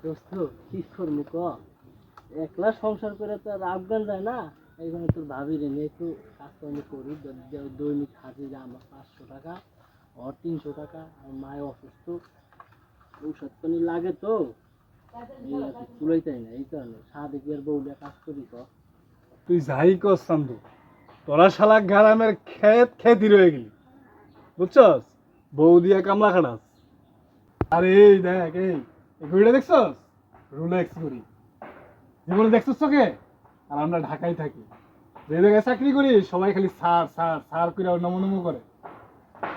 দোস্ত কি করবো ক, একলা সংসার করে তো আর আফগান যায় না। এইখানে তোর ভাবি রে নিয়ে একটু কাজকর্ম করি, দৈনিক হাজিরা আমার 500 টাকা, ওর 300 টাকা। আর মায় অসুস্থ, ঔষধ পানি লাগে তো তুলাইতাই না, এই কারণে সাদেকের বউলে কাজ করি ক। তুই যাই কর চান্দু, তোরা শালা গ্রামের খেতি রয়ে গেলি, বুঝছস? বউ দিয়া কামলা খাটাস। আর এই দেখ, এই ঘড়িটা দেখছস? রোলেক্স ঘড়ি। জীবনে দেখছস চোখে? আর আমরা ঢাকায় থাকি, যে জায়গায় চাকরি করি সবাই খালি সার সার সার করে নমো নমো করে।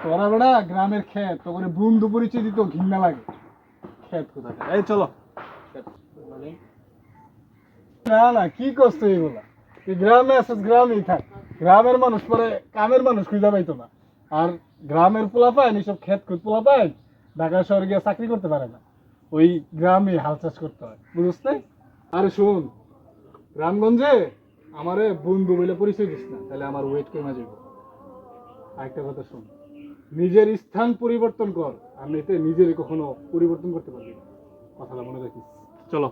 তোরা বেড়া গ্রামের ক্ষেত, তো করে বন্ধু পরিচয় দিত ঘৃণা লাগে। ক্ষেত কোথায়? এই চলো। মানে না না, কি করছো এগুলা? তুই গ্রামে আছিস, গ্রামেই থাক। গ্রামের মানুষ পরে কামের মানুষ খুঁজে পাইতো না। আর গ্রামের পোলা পায় এইসব ক্ষেত খুঁত পোলা পায় ঢাকা শহরে গিয়ে চাকরি করতে পারে না, ওই গ্রামে হাল চাষ করতে হয়, বুঝছ না? আরে শোন, গ্রামগঞ্জে আমারে বন্ধু বলে পরিচয় দিস না, তাহলে আমার ওয়েট কমে যাবে। আরেকটা কথা শোন, নিজের স্থান পরিবর্তন কর, আর এতে নিজের কখনো পরিবর্তন করতে পারবি না, কথাটা মনে রাখিস। চলো।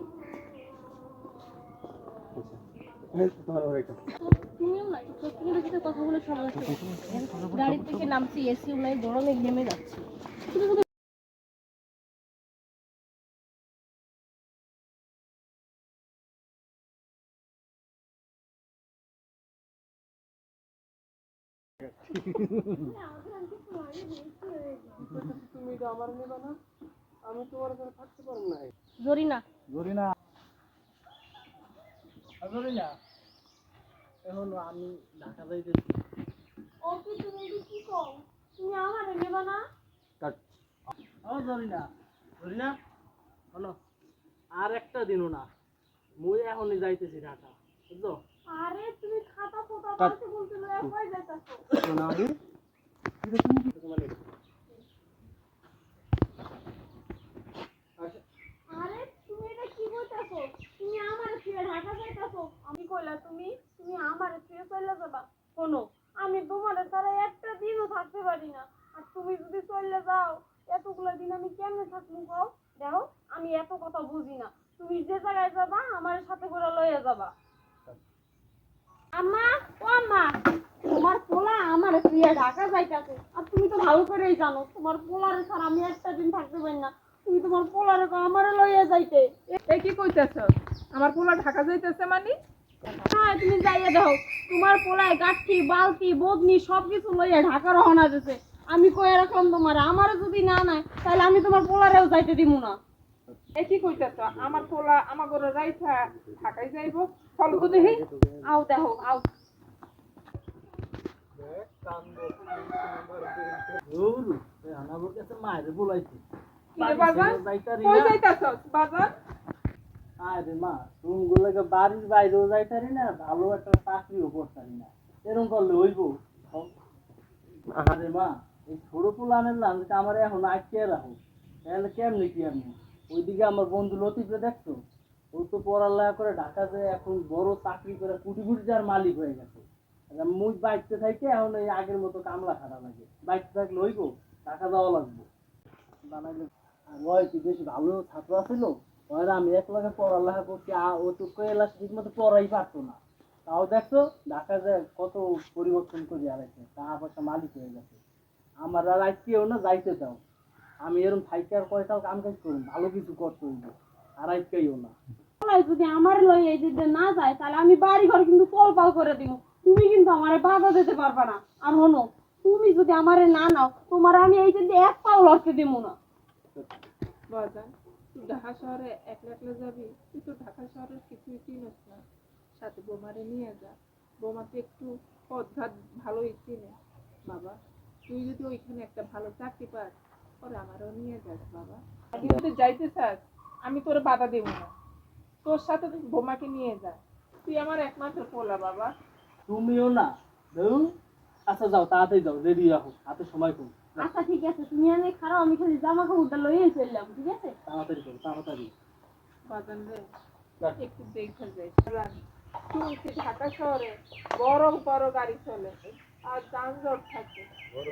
তুমিও না সত্যি সাথে কথা বলে সমস্যা হচ্ছে। গাড়ি থেকে নামছি, এসিও নাই, গরমে ঘেমে যাচ্ছি। শুধু শুধু তুমি তো আমার নেবা না, আমি তোমার কাছে থাকতে পারবো না। জরিনা জরিনা, জরিনা, এখন আমি ঢাকা যাইতেছি। ও কি তুমি কি কও? তুমি আমারে নেবা না? ও জরিনা, জরিনা শোনো, আর একটা দিনও না, মুই এখনই যাইতেছি ঢাকা, বুঝছো? আরে তুমি খাতা ফোটা বলতে বলতে লয়ে কই যাইতাছো? শোনা আমি এটা তুমি কি তোমার আরে তুমি এটা কি কইতাছো? তুমি আমারে ছেড়ে ঢাকা যাইতাছো? আমি কইলা তুমি তুমি আমারে ছেড়ে চলে যাবা? শোনো, আমি তোমারে ছাড়া একটা দিনও থাকতে পারি না। আর তুমি যদি চলে যাও, এতগুলা দিন আমি কেমনে থাকবো কও? দেখো, আমি এত কথা বুঝি না। তুমি যে জায়গায় যাবা আমার সাথে করে লইয়া যাবা। আম্মা, ও আম্মা, তোমার পোলা আমার প্রিয়া ঢাকা যাইতাছে। আর তুমি তো ভালো করেই জানো তোমার পোলারে ছাড়া আমি একটা দিন থাকতে পারি না। তুমি তোমার পোলারে আমারে লইয়া যাইতে। এ কি কইতেছ? আমার পোলা ঢাকা যাইতেছে মানে? হ্যাঁ, তুমি যাইয়া দাও। তোমার পোলায় গাঠি বালতি বদনি সবকিছু লইয়া ঢাকা রওনা দিতেছে। আমি কইয়া রাখলাম তোমার, আমারও যদি না নাই তাহলে আমি তোমার পোলারেও যাইতে দিব না। এ কি কইতেছ? আমার পোলা আমার ঘরে রাইখা ঢাকায় যাইব? চল গো দেখি। আও দেখো, আও। আমার কাছে মায়ের বলাইছি কি রে বাজান? কই যাইতাছস বাজান? আরে মা, তুমি গুলোকে বাড়ির বাইরেও যাইতারি না, ভালো একটা চাকরিও করতারি না, এরকম করলে হইব? আরে মা, এই ছোট পোলানের লাঞ্চটা আমার এখন আটকে রাখো, তাহলে কেমনি কি আমি? ওইদিকে আমার বন্ধু লতিফে দেখছো, ও তো পড়ালেখা করে ঢাকা যায়, এখন বড় চাকরি করে কোটি কোটি টাকার মালিক হয়ে গেছে। মুই বাইকতে থাকি এখন এই আগের মতো কামলা খারাপ লাগে, বাইকতে থাকলে হইব, টাকা দেওয়া লাগবো। বানাইলে ওই কি বেশি ভালো ছাত্র আছিল, ওরা আমি এক লাখে পড়ালেখা করছি, ও তো ক্লাস ঠিক মতো পড়াই পারতো না, তাও দেখছো ঢাকা যায় কত পরিবর্তন করে আলাইছে, টাকা পয়সা মালিক হয়ে গেছে। আমার আর আজকেও না যাইতে দাও, আমি এরকম থাইকে আর কয়টাও কাম কাজ করুন, ভালো কিছু করতে হইব, আর আজকেও না। পোলাই যদি আমার লইয়া এই যে না যায় তাহলে আমি বাড়ি ঘর কিন্তু তোলপাল করে দিব। তুমি কিন্তু আমারে বাধা দিতে পারবা না। আর হনো, তুমি যদি আমারে না নাও তোমার আমি এই যে এক পাও লড়তে দিব না। বাজান, তুই ঢাকা শহরে একলা একলা যাবি? তুই তো ঢাকা শহরের কিছুই চিনিস না। সাথে বোমারে নিয়ে যা, বোমা তো একটু পথঘাট ভালোই চিনে। বাবা, তুই যদি ওইখানে একটা ভালো চাকরি পাস, ওরে আমারও নিয়ে যাস বাবা। তুই যদি যাইতে চাস, আমি তোর বাধা দেব না। তোর সাথে তুই বোমাকে নিয়ে যা। তুই আমার একমাত্র পোলা বাবা। তুমিও না দেউ। আচ্ছা যাও, তাড়াতাড়ি যাও, রেডি রাখো, হাতে সময় কম। আচ্ছা ঠিক আছে, তুমি আমি খারাপ, আমি খালি জামা কাপড়টা লইয়ে চললাম, ঠিক আছে? তাড়াতাড়ি করো, তাড়াতাড়ি। বাজান রে, একটু দেখে যাই। শুনছি ঢাকা শহরে বড় বড় গাড়ি চলে, আর যানজট থাকে।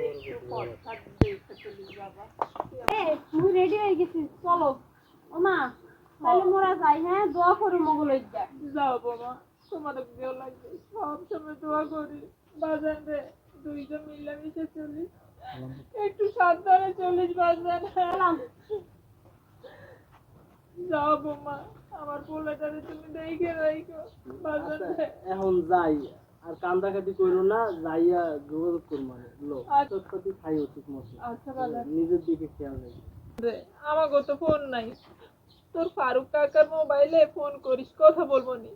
একটু পথঘাট দেখে চলিস বাবা। তুমি রেডি হয়ে গেছিস, চলো। ও মা, তাহলে মোরা যাই, হ্যাঁ, দোয়া করো মঙ্গল হইয়া। যাও বোমা, তোমার কেউ লাগবে, সব সময় দোয়া করি বাজান রে, দুইজন মিলামিশে চলি, একটু সাবধানে চলিস বাজান। সালাম। যাও বোমা, আমার পোলাটারে তুমি দেখে রাখো বাজান আচ্ছা, রে। এখন যাই, আর কান্দাকাটি করো না, যাইয়া যোগাযোগ করবো লোক আচ্ছা। তোর সাথে খাই ঠিক মতো। আচ্ছা বাজান নিজের দিকে খেয়াল রাখি। রে, আমাগো তো ফোন নাই, তোর ফারুক কাকার মোবাইলে ফোন করিস, কথা বলবো নি।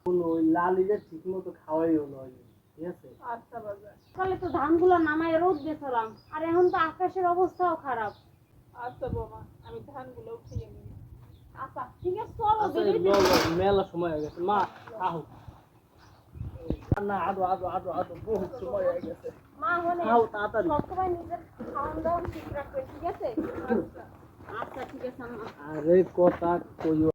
ওই লালিটা ঠিক মতো খাওয়াই হলো আগে, ঠিক আছে? আচ্ছা বাজান। সকালে তো ধানগুলো নামায় রোদ দিয়েছিলাম, আর এখন তো আকাশের অবস্থাও খারাপ। আচ্ছা বোমা, আমি ধানগুলো উঠিয়ে নিই। আচ্ছা ঠিক আছে, চলো আচ্ছা বেরিয়ে যাই। মেলা সময় হয়ে গেছে মা, আহো না, আদো আদো আদো আদো, বহুত সময় হয়ে গেছে। মা হলে খাও তাড়াতাড়ি। সবসময় নিজের খাওয়ান দাওয়ান ঠিক রাখবে, ঠিক আছে? আচ্ছা। আচ্ছা ঠিক আছে আম্মা। আরে কথা কইও